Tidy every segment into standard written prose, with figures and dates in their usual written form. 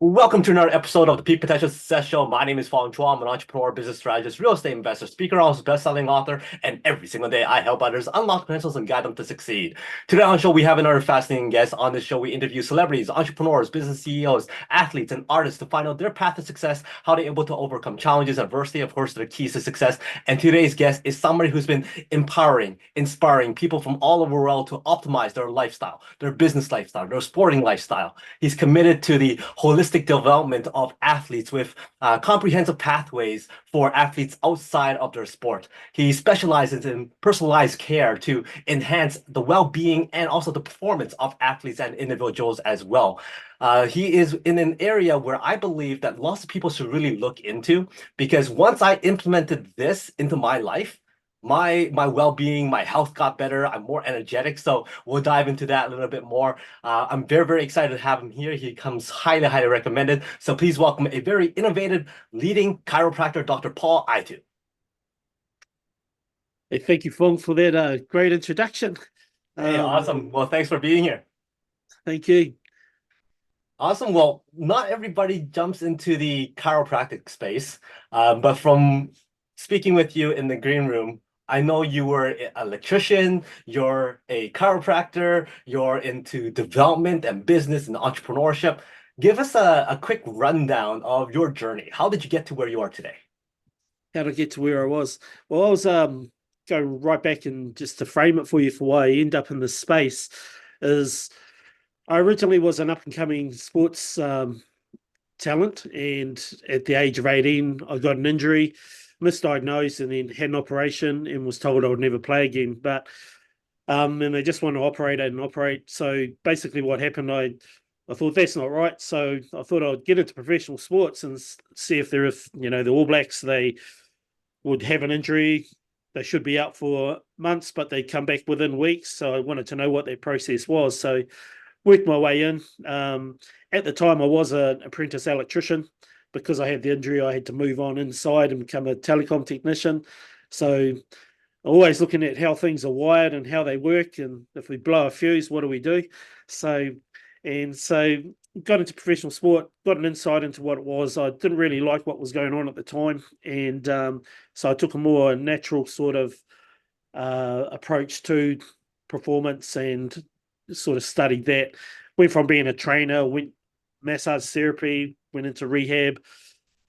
Welcome to another episode of the Peak Potential Success Show. My name is Fong. I'm an entrepreneur, business strategist, real estate investor, speaker, also best-selling author, and every single day I help others unlock potentials and guide them to succeed. Today on the show, we have another fascinating guest. On this show, we interview celebrities, entrepreneurs, business CEOs, athletes, and artists to find out their path to success, how they're able to overcome challenges, adversity, of course, the keys to success. And today's guest is somebody who's been empowering, inspiring people from all over the world to optimize their lifestyle, their business lifestyle, their sporting lifestyle. He's committed to the holistic development of athletes with comprehensive pathways for athletes outside of their sport. He specializes in personalized care to enhance the well-being and also the performance of athletes and individuals as well. He is in an area where I believe that lots of people should really look into, because once I implemented this into my life, my well-being, my health got better. I'm more energetic. So we'll dive into that a little bit more. I'm very excited to have him here. He comes highly recommended. So please welcome a very innovative leading chiropractor, Dr. Paul Aitu. Hey, thank you, Fong, for that great introduction. Hey, awesome. Well, thanks for being here. Thank you. Awesome. Well, not everybody jumps into the chiropractic space, but from speaking with you in the green room, I know you were an electrician, you're a chiropractor, you're into development and business and entrepreneurship. Give us a quick rundown of your journey. How did you get to where you are today? How to get to where I was? Well, I was going right back, and just to frame it for you for why I end up in this space is I originally was an up-and-coming sports talent, and at the age of 18, I got an injury, misdiagnosed, and then had an operation and was told I would never play again. But and they just want to operate and operate. So basically what happened, I thought that's not right. So I thought I'd get into professional sports and see if the All Blacks, they would have an injury. They should be out for months, but they come back within weeks. So I wanted to know what their process was. So worked my way in. At the time, I was an apprentice electrician. Because I had the injury, I had to move on inside and become a telecom technician. So always looking at how things are wired and how they work, and if we blow a fuse, what do we do? So got into professional sport, got an insight into what it was. I didn't really like what was going on at the time, and so I took a more natural sort of approach to performance and sort of studied that. Went from being a trainer, went massage therapy, went into rehab,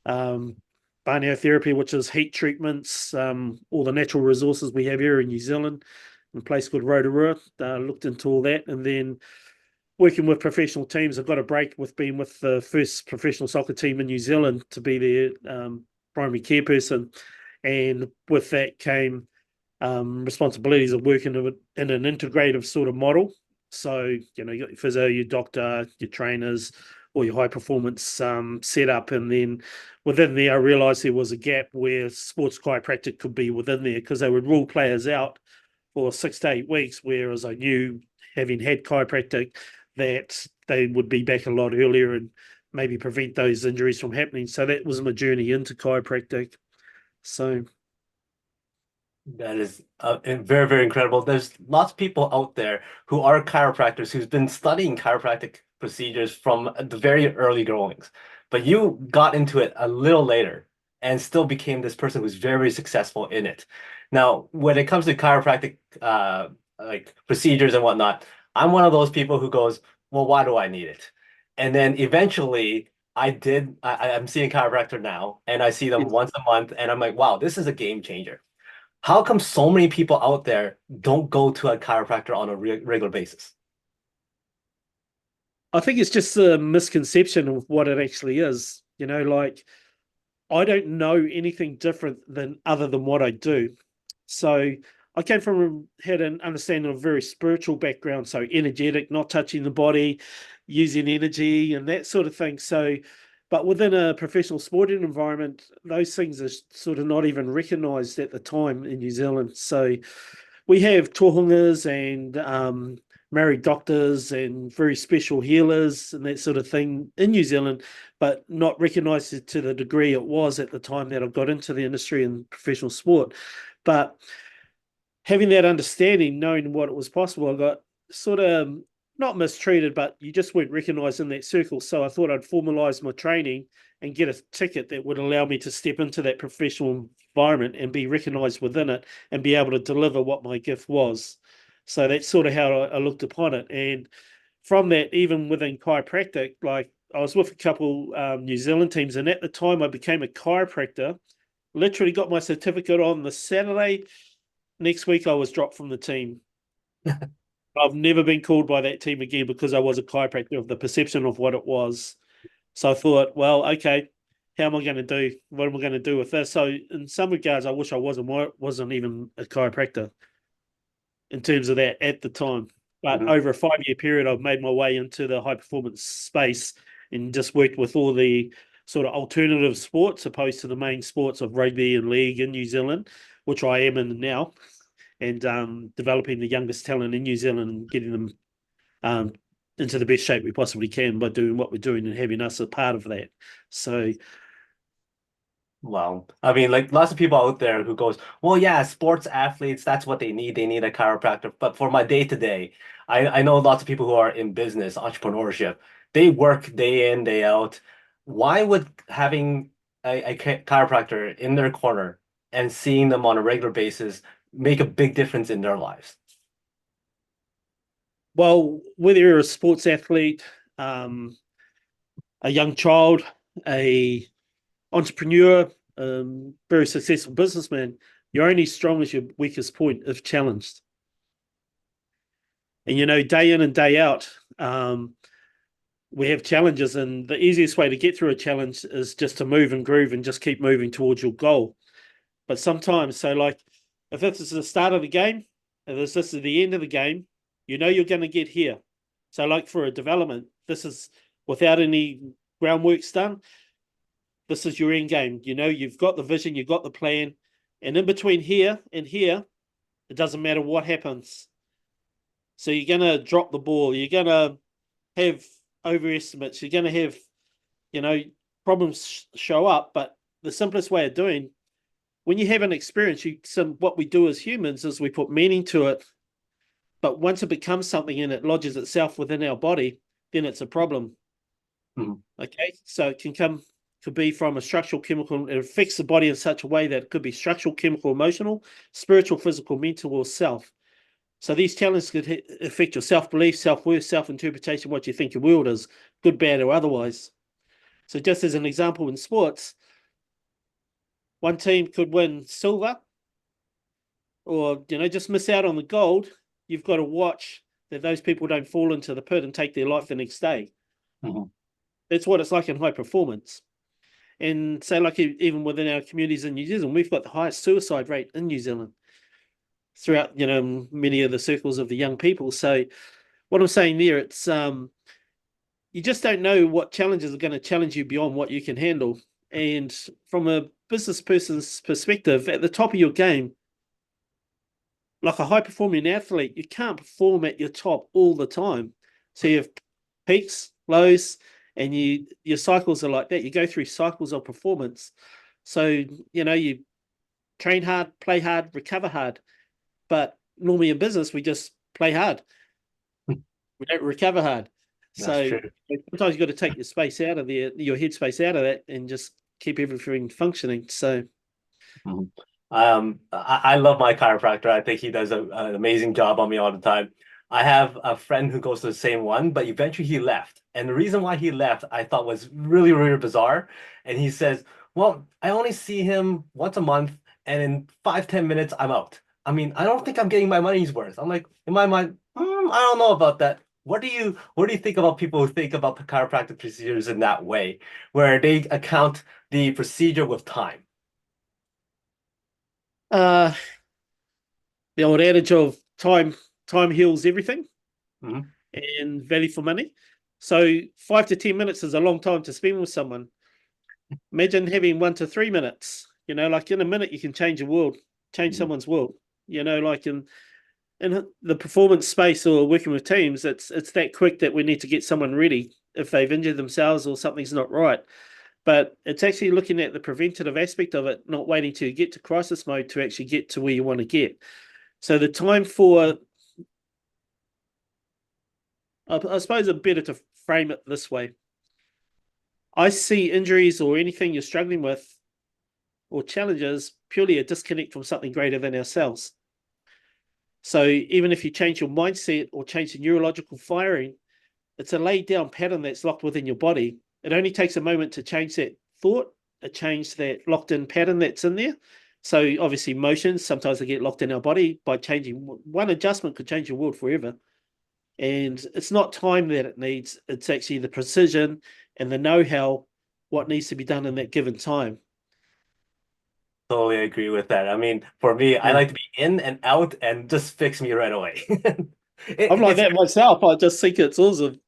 barniotherapy, which is heat treatments, all the natural resources we have here in New Zealand, in a place called Rotorua. Looked into all that, and then working with professional teams. I got a break with being with the first professional soccer team in New Zealand to be their primary care person, and with that came responsibilities of working in an integrative sort of model. So, you got your physio, your doctor, your trainers, or your high performance setup. And then within there, I realized there was a gap where sports chiropractic could be within there, because they would rule players out for 6 to 8 weeks, whereas I knew, having had chiropractic, that they would be back a lot earlier and maybe prevent those injuries from happening. So that was my journey into chiropractic. So That is very incredible. There's lots of people out there who are chiropractors who's been studying chiropractic procedures from the very early goings, but you got into it a little later and still became this person who's very successful in it. Now, when it comes to chiropractic like procedures and whatnot, I'm one of those people who goes, well, why do I need it? And then eventually I'm seeing a chiropractor now, and I see them once a month, and I'm like, wow, this is a game changer. How come so many people out there don't go to a chiropractor on a regular basis? I think it's just a misconception of what it actually is. Like, I don't know anything different than other than what I do. So I had an understanding of a very spiritual background, so energetic, not touching the body, using energy and that sort of thing. So, but within a professional sporting environment, those things are sort of not even recognised at the time in New Zealand. So we have tohungas and married doctors and very special healers and that sort of thing in New Zealand, but not recognised to the degree it was at the time that I got into the industry and professional sport. But having that understanding, knowing what it was possible, I got sort of not mistreated, but you just weren't recognised in that circle. So I thought I'd formalise my training and get a ticket that would allow me to step into that professional environment and be recognised within it and be able to deliver what my gift was. So that's sort of how I looked upon it. And from that, even within chiropractic, like I was with a couple New Zealand teams, and at the time I became a chiropractor, literally got my certificate on the Saturday. Next week I was dropped from the team. I've never been called by that team again because I was a chiropractor, of the perception of what it was. So I thought, well, okay, how am I going to do? What am I going to do with this? So in some regards, I wish I wasn't even a chiropractor in terms of that at the time. But over a 5-year period, I've made my way into the high performance space and just worked with all the sort of alternative sports opposed to the main sports of rugby and league in New Zealand, which I am in now, and developing the youngest talent in New Zealand and getting them into the best shape we possibly can by doing what we're doing and having us a part of that. So Wow. I mean, like lots of people out there who goes, well, yeah, sports athletes, that's what they need. They need a chiropractor. But for my day to day, I know lots of people who are in business, entrepreneurship, they work day in, day out. Why would having a chiropractor in their corner and seeing them on a regular basis make a big difference in their lives? well, whether you're a sports athlete, a young child, a entrepreneur, very successful businessman, you're only strong as your weakest point if challenged. And, day in and day out, we have challenges, and the easiest way to get through a challenge is just to move and groove and just keep moving towards your goal. But sometimes, so like if this is the start of the game, and this is the end of the game, you're going to get here. So like for a development, this is without any groundworks done, this is your end game. You've got the vision, you've got the plan. And in between here and here, it doesn't matter what happens. So you're going to drop the ball. You're going to have overestimates. You're going to have, problems show up. But the simplest way of doing, when you have an experience, what we do as humans is we put meaning to it. But once it becomes something and it lodges itself within our body, then it's a problem. Okay, so it could be from a structural, chemical. It affects the body in such a way that it could be structural, chemical, emotional, spiritual, physical, mental, or self. So these challenges could affect your self-belief, self-worth, self-interpretation, what you think your world is, good, bad, or otherwise. So just as an example in sports, one team could win silver or, just miss out on the gold. You've got to watch that those people don't fall into the pit and take their life the next day. That's what it's like in high performance. And say, like, even within our communities in New Zealand, we've got the highest suicide rate in New Zealand throughout, many of the circles of the young people. So what I'm saying there, it's you just don't know what challenges are going to challenge you beyond what you can handle. And from a business person's perspective, at the top of your game, like a high performing athlete, you can't perform at your top all the time. So you have peaks, lows, and your cycles are like that. You go through cycles of performance. So, you train hard, play hard, recover hard. But normally in business, we just play hard. We don't recover hard. So sometimes you've got to take your space out of your headspace out of that and just keep everything functioning. So I love my chiropractor. I think he does an amazing job on me all the time. I have a friend who goes to the same one, but eventually he left. And the reason why he left, I thought was really, really bizarre. And he says, well, I only see him once a month, and in 5, 10 minutes, I'm out. I mean, I don't think I'm getting my money's worth. I'm like, in my mind, I don't know about that. What do you think about people who think about the chiropractic procedures in that way, where they account the procedure with time? the old adage of time heals everything and value for money. So 5 to 10 minutes is a long time to spend with someone. Imagine having 1 to 3 minutes. Like in a minute, you can change a world, change someone's world. Like in the performance space or working with teams, it's that quick that we need to get someone ready if they've injured themselves or something's not right. But it's actually looking at the preventative aspect of it, not waiting to get to crisis mode to actually get to where you want to get. So the time for I suppose it's better to frame it this way. I see injuries or anything you're struggling with or challenges purely a disconnect from something greater than ourselves. So even if you change your mindset or change the neurological firing, it's a laid down pattern that's locked within your body. It only takes a moment to change that thought, to change that locked in pattern that's in there. So obviously emotions, sometimes they get locked in our body. By changing one adjustment could change your world forever. And it's not time that it needs, it's actually the precision and the know-how, what needs to be done in that given time. Totally agree with that. I mean, for me, I Yeah. like to be in and out and just fix me right away. I'm like It's that myself. I just think it's awesome.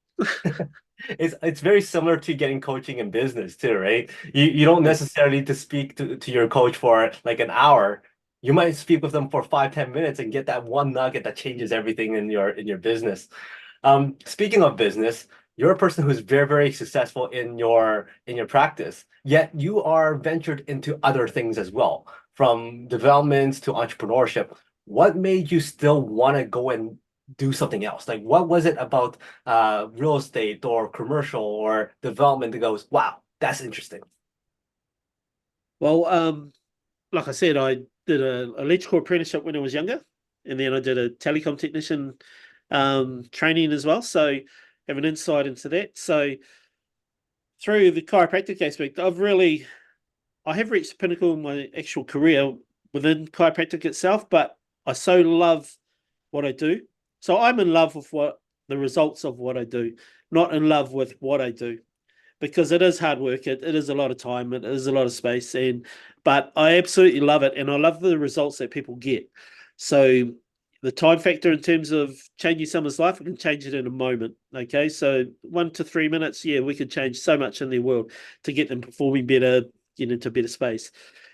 it's very similar to getting coaching in business too, right? You don't Yeah. necessarily need to speak to your coach for like an hour. You might speak with them for 5, 10 minutes and get that one nugget that changes everything in your business. Speaking of business, you're a person who's very, very successful in your practice, yet you are ventured into other things as well, from developments to entrepreneurship. What made you still want to go and do something else? Like, what was it about real estate or commercial or development that goes, wow, that's interesting? Well, like I said, I did a electrical apprenticeship when I was younger, and then I did a telecom technician training as well. So have an insight into that. So through the chiropractic aspect, I have reached the pinnacle in my actual career within chiropractic itself, but I so love what I do. So I'm in love with what the results of what I do, not in love with what I do, because it is hard work. It is a lot of time. It is a lot of space, but I absolutely love it, and I love the results that people get. So the time factor in terms of changing someone's life, we can change it in a moment. Okay, so 1 to 3 minutes, yeah, we could change so much in their world to get them performing better, get into better space.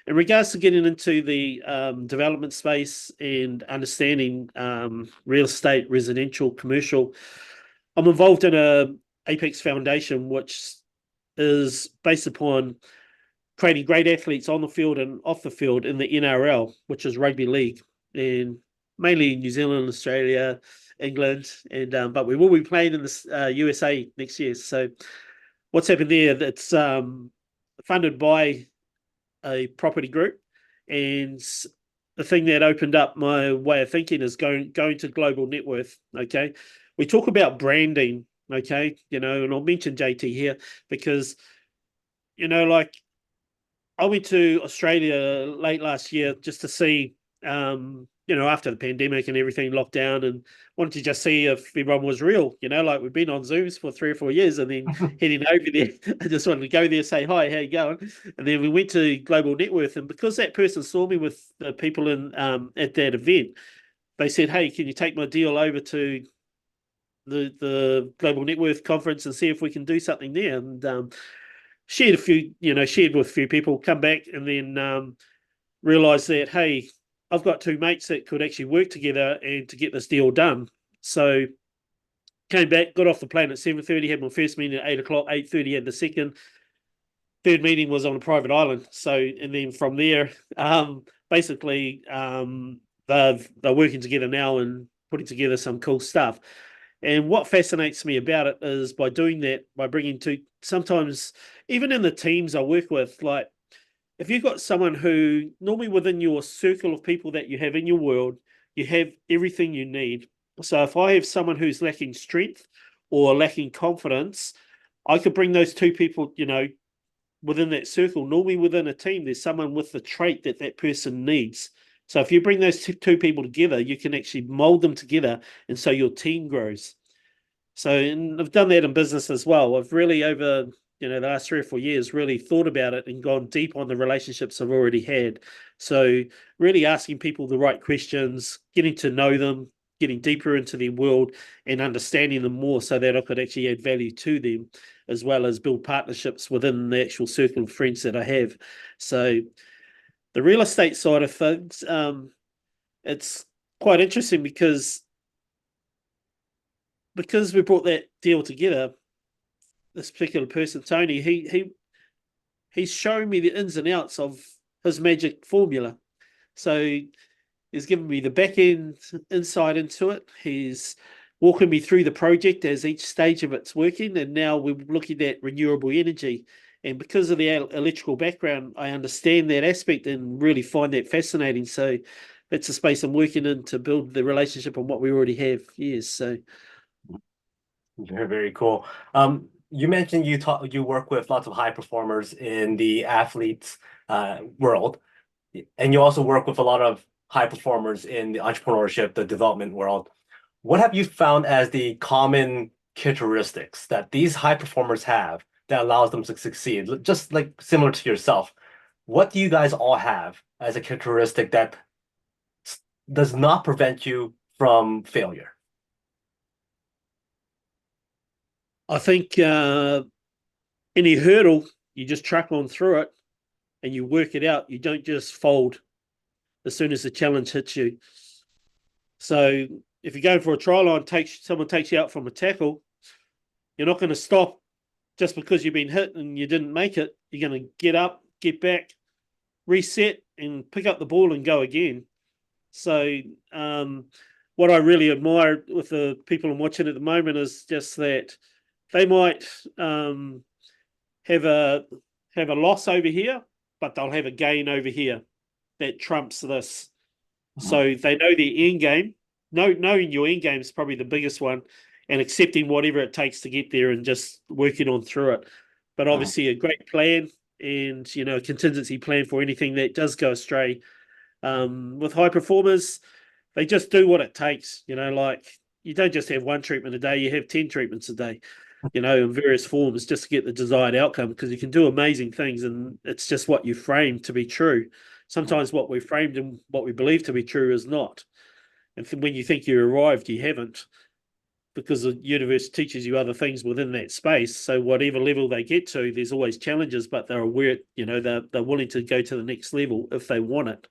In regards to getting into the development space and understanding real estate, residential, commercial, I'm involved in a Apex Foundation, which is based upon creating great athletes on the field and off the field in the NRL, which is rugby league, and mainly New Zealand, Australia, England, and but we will be playing in the USA next year. So what's happened there? It's funded by a property group, and the thing that opened up my way of thinking is going to global net worth. Okay, we talk about branding. Okay, and I'll mention JT here because like I went to Australia late last year just to see, after the pandemic and everything locked down, and wanted to just see if everyone was real. Like we've been on Zooms for 3 or 4 years, and then heading over there, I just wanted to go there, say hi, how you going? And then we went to Global Net Worth, and because that person saw me with the people in at that event, they said, "Hey, can you take my deal over to the Global Net Worth conference and see if we can do something there?" And shared with a few people, come back and then realised that, hey, I've got two mates that could actually work together and to get this deal done. So came back, got off the plane at 7:30, had my first meeting at 8 o'clock, 8:30 had the second. Third meeting was on a private island. So, and then from there, basically, they're working together now and putting together some cool stuff. And what fascinates me about it is by doing that, by bringing to sometimes, even in the teams I work with, like if you've got someone who normally within your circle of people that you have in your world, you have everything you need. So if I have someone who's lacking strength or lacking confidence, I could bring those two people, within that circle. Normally within a team, there's someone with the trait that that person needs. So if you bring those two people together, you can actually mold them together, and so your team grows. So, and I've done that in business as well. I've really over the last 3 or 4 years really thought about it and gone deep on the relationships I've already had. So really asking people the right questions, getting to know them, getting deeper into their world and understanding them more so that I could actually add value to them, as well as build partnerships within the actual circle of friends that I have. So the real estate side of things, it's quite interesting because we brought that deal together. This particular person, Tony, he's showing me the ins and outs of his magic formula. So he's given me the back end insight into it. He's walking me through the project as each stage of it's working. And now we're looking at renewable energy. And because of the electrical background, I understand that aspect and really find that fascinating. So that's a space I'm working in to build the relationship on what we already have. Yes. So Very, very cool. You mentioned you work with lots of high performers in the athletes world, and you also work with a lot of high performers in the entrepreneurship, the development world. What have you found as the common characteristics that these high performers have that allows them to succeed? Just like similar to yourself, what do you guys all have as a characteristic that does not prevent you from failure? I think any hurdle, you just truck on through it and you work it out. You don't just fold as soon as the challenge hits you. So if you're going for a try line, someone takes you out from a tackle, you're not going to stop just because you've been hit and you didn't make it. You're going to get up, get back, reset, and pick up the ball and go again. So what I really admire with the people I'm watching at the moment is just that they might have a loss over here, but they'll have a gain over here that trumps this. So they know their end game. Knowing your end game is probably the biggest one, and accepting whatever it takes to get there and just working on through it. But obviously, a great plan and a contingency plan for anything that does go astray. With high performers, they just do what it takes. Like you don't just have one treatment a day; you have 10 treatments a day. In various forms, just to get the desired outcome. Because you can do amazing things, and it's just what you frame to be true. Sometimes what we framed and what we believe to be true is not. And when you think you arrived, you haven't, because the universe teaches you other things within that space. So whatever level they get to, there's always challenges, but they're aware, they're willing to go to the next level if they want it.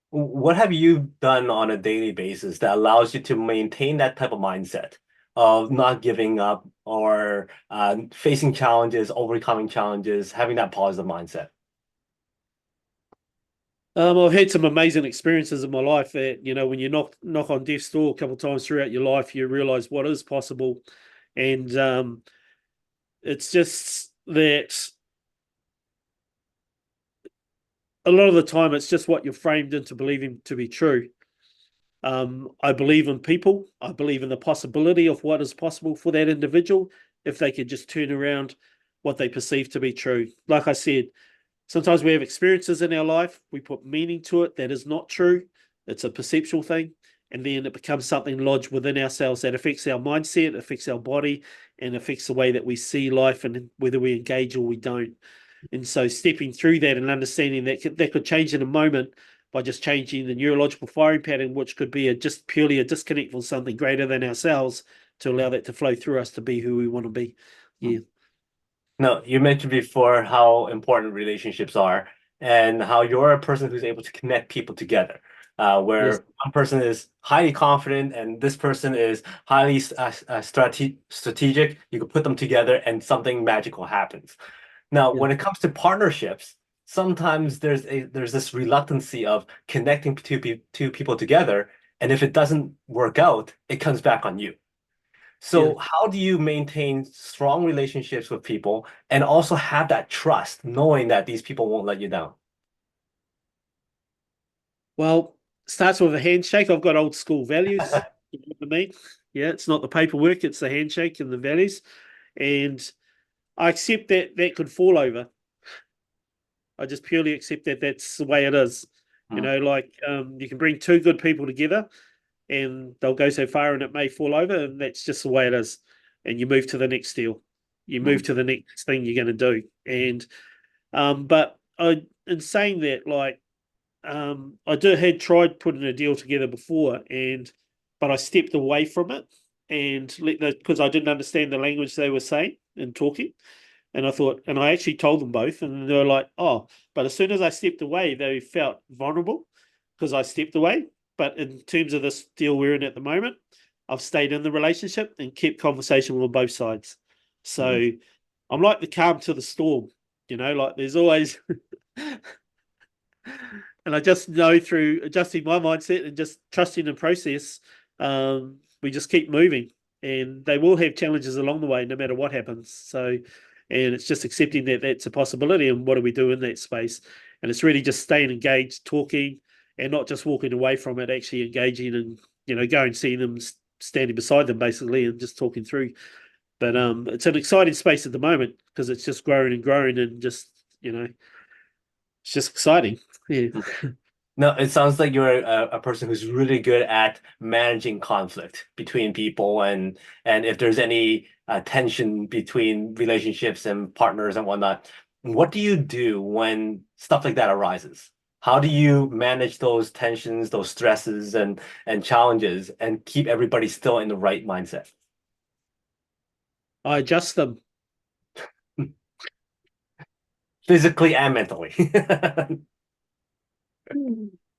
What have you done on a daily basis that allows you to maintain that type of mindset of not giving up or facing challenges, overcoming challenges, having that positive mindset? I've had some amazing experiences in my life that, when you knock on death's door a couple of times throughout your life, you realize what is possible. And it's just that a lot of the time it's just what you're framed into believing to be true. I believe in people. I believe in the possibility of what is possible for that individual if they could just turn around what they perceive to be true. Like I said, sometimes we have experiences in our life, we put meaning to it that is not true. It's a perceptual thing. And then it becomes something lodged within ourselves that affects our mindset, affects our body, and affects the way that we see life and whether we engage or we don't. And so stepping through that and understanding that could change in a moment by just changing the neurological firing pattern, which could be just purely a disconnect from something greater than ourselves to allow that to flow through us to be who we want to be. Yeah. No, you mentioned before how important relationships are and how you're a person who's able to connect people together. Yes. Where one person is highly confident and this person is highly strategic, you can put them together and something magical happens. Now, Yeah. when it comes to partnerships, sometimes there's this reluctancy of connecting two people together, and if it doesn't work out, it comes back on you. Yeah. So how do you maintain strong relationships with people and also have that trust, knowing that these people won't let you down? Well, starts with a handshake. I've got old school values. You know what I mean? Yeah, it's not the paperwork, it's the handshake and the values. And I accept that that could fall over. I just purely accept that that's the way it is. Mm, Like you can bring two good people together and they'll go so far and it may fall over, and that's just the way it is. And you move to the next deal. You move mm, to the next thing you're going to do. And but in saying that, like I had tried putting a deal together before, but I stepped away from it and because I didn't understand the language they were saying and talking. And I thought, and I actually told them both, and they were like, oh, but as soon as I stepped away, they felt vulnerable because I stepped away. But in terms of this deal we're in at the moment, I've stayed in the relationship and kept conversation with both sides. mm. So I'm like the calm to the storm, like there's always, and I just know through adjusting my mindset and just trusting the process, we just keep moving, and they will have challenges along the way, no matter what happens. So, and it's just accepting that that's a possibility, and what do we do in that space? And it's really just staying engaged, talking, and not just walking away from it, actually engaging and going seeing them, standing beside them basically, and just talking through. But it's an exciting space at the moment because it's just growing and growing, and just it's just exciting. Yeah. No, it sounds like you're a person who's really good at managing conflict between people, and if there's any tension between relationships and partners and whatnot. What do you do when stuff like that arises? How do you manage those tensions, those stresses and challenges and keep everybody still in the right mindset? I adjust them. Physically and mentally.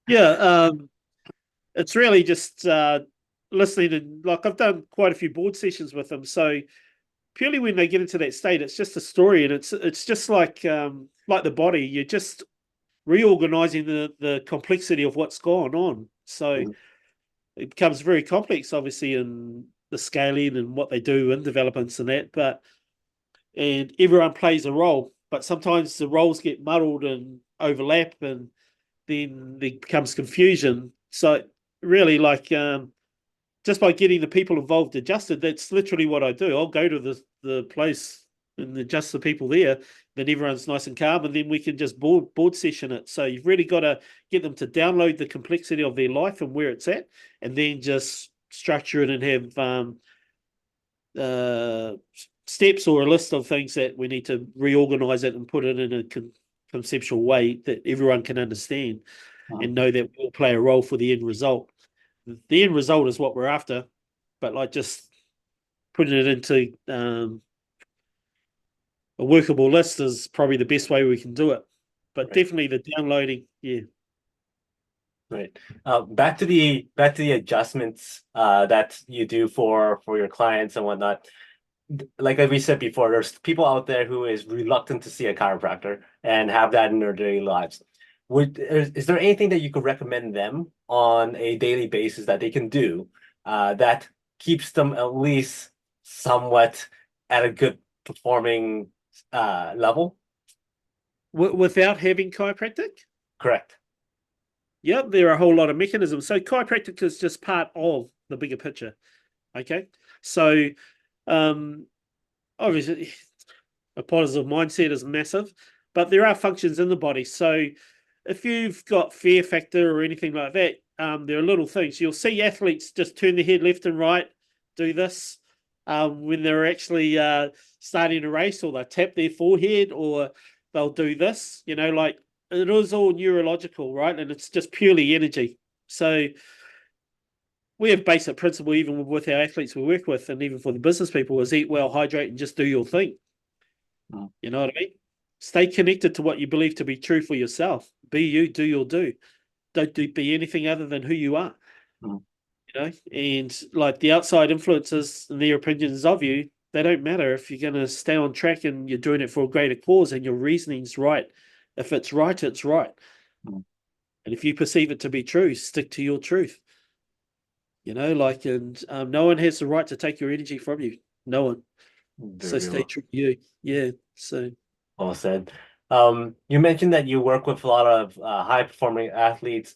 Yeah, it's really just listening, and like I've done quite a few board sessions with them. So purely when they get into that state, it's just a story, and it's just like the body. You're just reorganizing the complexity of what's gone on. So it becomes very complex, obviously, in the scaling and what they do in developments and that. And everyone plays a role, but sometimes the roles get muddled and overlap, and then there becomes confusion. So really, like just by getting the people involved adjusted, that's literally what I do. I'll go to the place and adjust the people there. Then everyone's nice and calm, and then we can just board session it. So you've really got to get them to download the complexity of their life and where it's at, and then just structure it and have steps or a list of things that we need to reorganize it and put it in a conceptual way that everyone can understand and know that we'll play a role for the end result. The end result is what we're after, but like just putting it into a workable list is probably the best way we can do it. But definitely the downloading, yeah. Right. Back to the adjustments that you do for your clients and whatnot. Like we said before, there's people out there who is reluctant to see a chiropractor and have that in their daily lives. Is there anything that you could recommend them on a daily basis that they can do that keeps them at least somewhat at a good performing level? Without having chiropractic? Correct. Yep, there are a whole lot of mechanisms. So chiropractic is just part of the bigger picture. Okay. So obviously a positive mindset is massive, but there are functions in the body. So if you've got fear factor or anything like that, there are little things. You'll see athletes just turn their head left and right, do this when they're actually starting a race, or they'll tap their forehead, or they'll do this, like it is all neurological, right? And it's just purely energy. So we have basic principle even with our athletes we work with, and even for the business people, is eat well, hydrate, and just do your thing. You know what I mean? Stay connected to what you believe to be true for yourself. Be you, do your do. Don't be anything other than who you are. And like the outside influences and their opinions of you, they don't matter if you're going to stay on track and you're doing it for a greater cause and your reasoning's right. If it's right, it's right. And if you perceive it to be true, stick to your truth. And no one has the right to take your energy from you. No one. So stay true to you. Yeah. So well said. You mentioned that you work with a lot of high performing athletes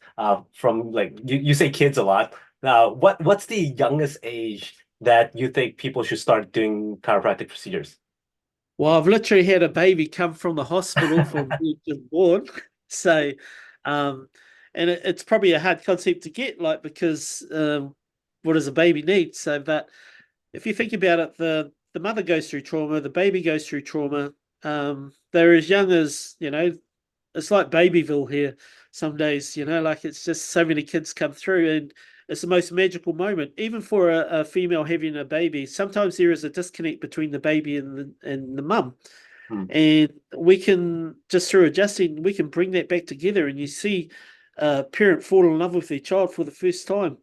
from like you say kids a lot. What's the youngest age that you think people should start doing chiropractic procedures? Well, I've literally had a baby come from the hospital from being just born. So and it's probably a hard concept to get, like, because what does a baby need? So, but if you think about it, the mother goes through trauma, the baby goes through trauma. They're as young as, it's like Babyville here some days, like it's just so many kids come through, and it's the most magical moment. Even for a female having a baby, sometimes there is a disconnect between the baby and the mum. And we can, just through adjusting, we can bring that back together, and you see a parent fall in love with their child for the first time.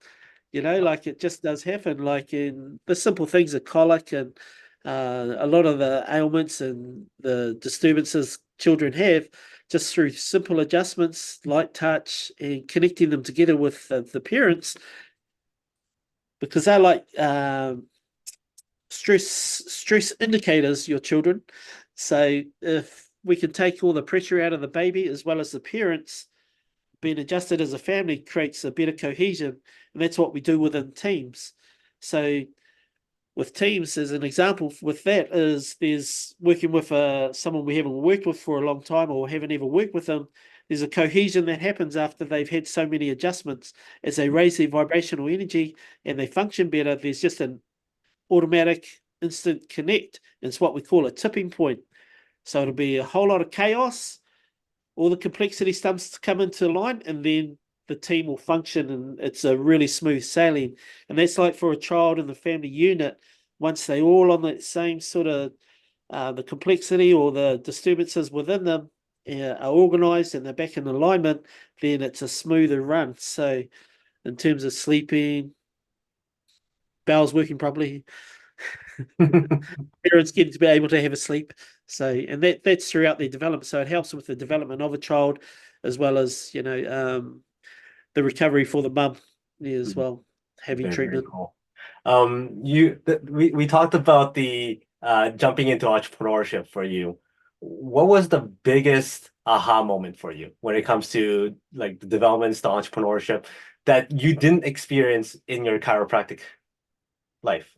Like it just does happen. Like in the simple things of colic and a lot of the ailments and the disturbances children have, just through simple adjustments, light touch, and connecting them together with the parents, because they're like stress indicators, your children. So if we can take all the pressure out of the baby as well as the parents, being adjusted as a family creates a better cohesion, and that's what we do within teams. So with teams, as an example with that, is there's working with someone we haven't worked with for a long time or haven't ever worked with them. There's a cohesion that happens after they've had so many adjustments. As they raise their vibrational energy and they function better, there's just an automatic instant connect. It's what we call a tipping point. So it'll be a whole lot of chaos, all the complexity starts to come into line, and then the team will function and it's a really smooth sailing. And that's like for a child in the family unit, once they all on that same sort of the complexity or the disturbances within them are organized and they're back in alignment, then it's a smoother run. So in terms of sleeping, bowels working properly, parents get to be able to have a sleep. So, and that's throughout their development. So it helps with the development of a child, as well as the recovery for the mum as well, having Very, very treatment. cool. We talked about the jumping into entrepreneurship for you. What was the biggest aha moment for you when it comes to like the developments to entrepreneurship that you didn't experience in your chiropractic life?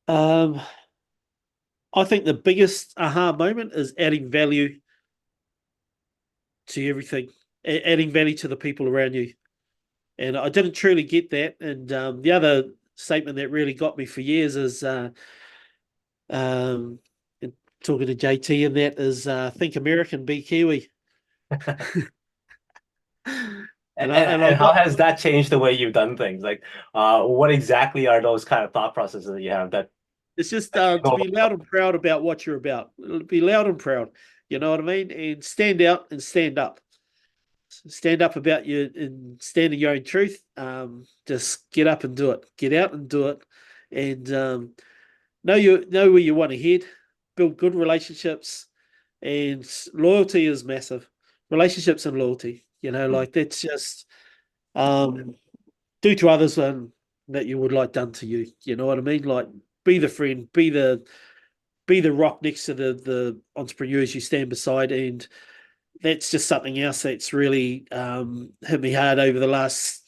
Um, I think the biggest aha moment is adding value to everything, adding value to the people around you. And I didn't truly get that. And the other statement that really got me for years is um, and talking to JT, and that is think American, be Kiwi. And, And I and how got has that changed the way you've done things? Like, what exactly are those kind of thought processes that you have that, it's just that you to go be loud and proud about what you're about. Be loud and proud. You know what I mean? And stand out and stand up. Stand up about you and stand in your own truth. Just get up and do it. Get out and do it. And know where you want to head. Build good relationships. And loyalty is massive. Relationships and loyalty. about? Like that's just um do to others that you would like done to you. You know what I mean? Like be the friend, be the rock next to the entrepreneurs you stand beside. And that's just something else that's really hit me hard over the last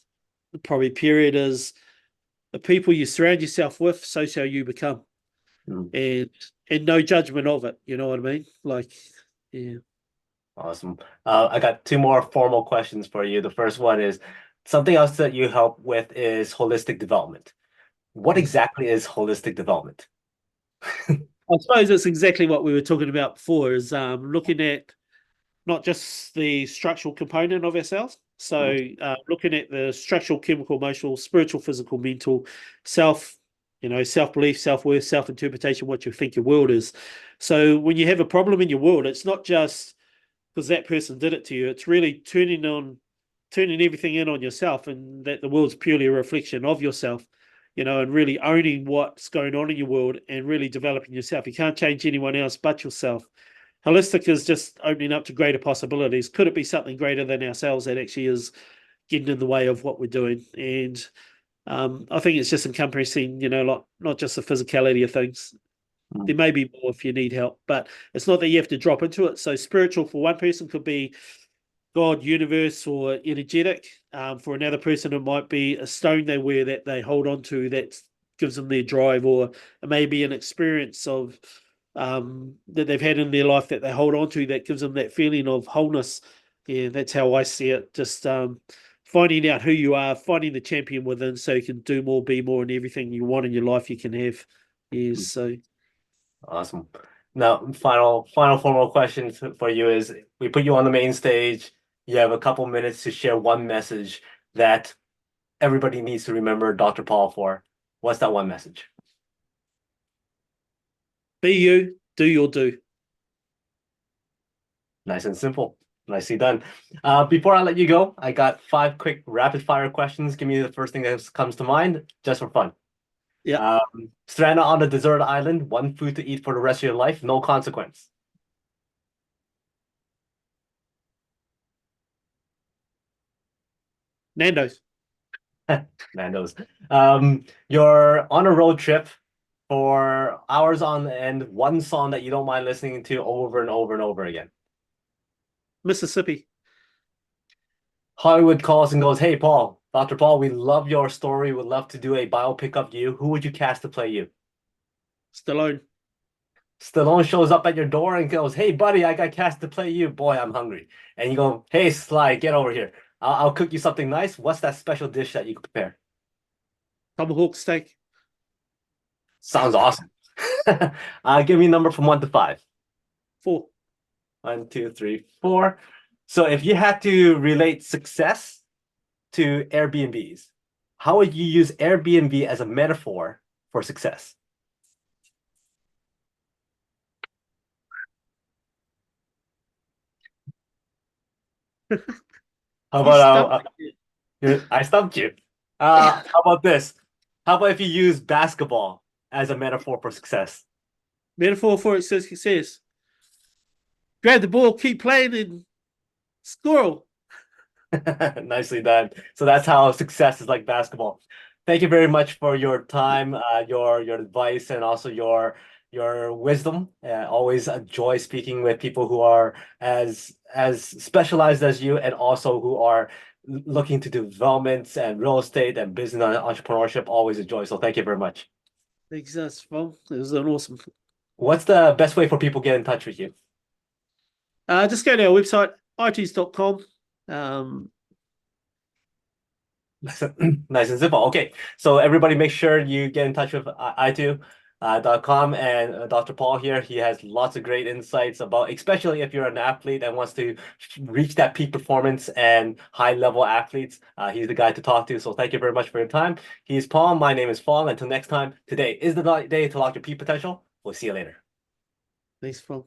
probably period is the people you surround yourself with, so shall you become. Mm. And no judgment of it. You know what I mean? Like, yeah. Awesome. I got two more formal questions for you. The first one is something else that you help with is holistic development. What exactly is holistic development? I suppose it's exactly what we were talking about before is looking at not just the structural component of ourselves. So looking at the structural, chemical, emotional, spiritual, physical, mental, self, self-belief, self-worth, self-interpretation, what you think your world is. So when you have a problem in your world, it's not just because that person did it to you. It's really turning everything in on yourself, and that the world's purely a reflection of yourself, and really owning what's going on in your world and really developing yourself. You can't change anyone else but yourself. Holistic is just opening up to greater possibilities. Could it be something greater than ourselves that actually is getting in the way of what we're doing? And I think it's just encompassing, like not just the physicality of things. There may be more if you need help, but it's not that you have to drop into it. So spiritual for one person could be God, universe, or energetic. For another person, it might be a stone they wear that they hold on to that gives them their drive, or it may be an experience of that they've had in their life that they hold on to that gives them that feeling of wholeness. Yeah, that's how I see it. Just finding out who you are, finding the champion within, so you can do more, be more, and everything you want in your life you can have. Yeah, so. Awesome. Now, final formal question for you is we put you on the main stage. You have a couple minutes to share one message that everybody needs to remember Dr. Paul for. What's that one message? Be you, do your do. Nice and simple. Nicely done. Before I let you go, I got 5 quick rapid fire questions. Give me the first thing that comes to mind, just for fun. Yeah. Stranded on a desert island, one food to eat for the rest of your life, no consequence. Nando's. Nando's. You're on a road trip for hours on end, one song that you don't mind listening to over and over and over again. Mississippi. Hollywood calls and goes, "Hey, Paul, Dr. Paul, we love your story. We'd love to do a biopic of you. Who would you cast to play you?" Stallone. Stallone shows up at your door and goes, "Hey, buddy, I got cast to play you. Boy, I'm hungry." And you go, "Hey, Sly, get over here. I'll cook you something nice. What's that special dish that you could prepare?" Tomahawk steak. Sounds awesome. Give me a number from 1 to 5. 4. 1, 2, 3, 4. So if you had to relate success to Airbnbs, how would you use Airbnb as a metaphor for success? How You about stumped me. I stumped you. How about this? How about if you use basketball as a metaphor for success? Metaphor for success. Grab the ball, keep playing, and squirrel. Nicely done. So that's how success is like basketball. Thank you very much for your time, your advice, and also your wisdom. Always a joy speaking with people who are as specialized as you, and also who are looking to developments and real estate and business and entrepreneurship. Always a joy. So thank you very much. Thanks, Fong. It was an awesome. What's the best way for people to get in touch with you? Just go to our website, iTunes.com. Nice and simple. Okay, so everybody make sure you get in touch with Aitu.com and Dr. Paul here. He has lots of great insights about, especially if you're an athlete and wants to reach that peak performance and high level athletes. He's the guy to talk to. So thank you very much for your time. He's Paul. My name is Fong. Until next time, today is the day to lock your peak potential. We'll see you later. Thanks, Fong.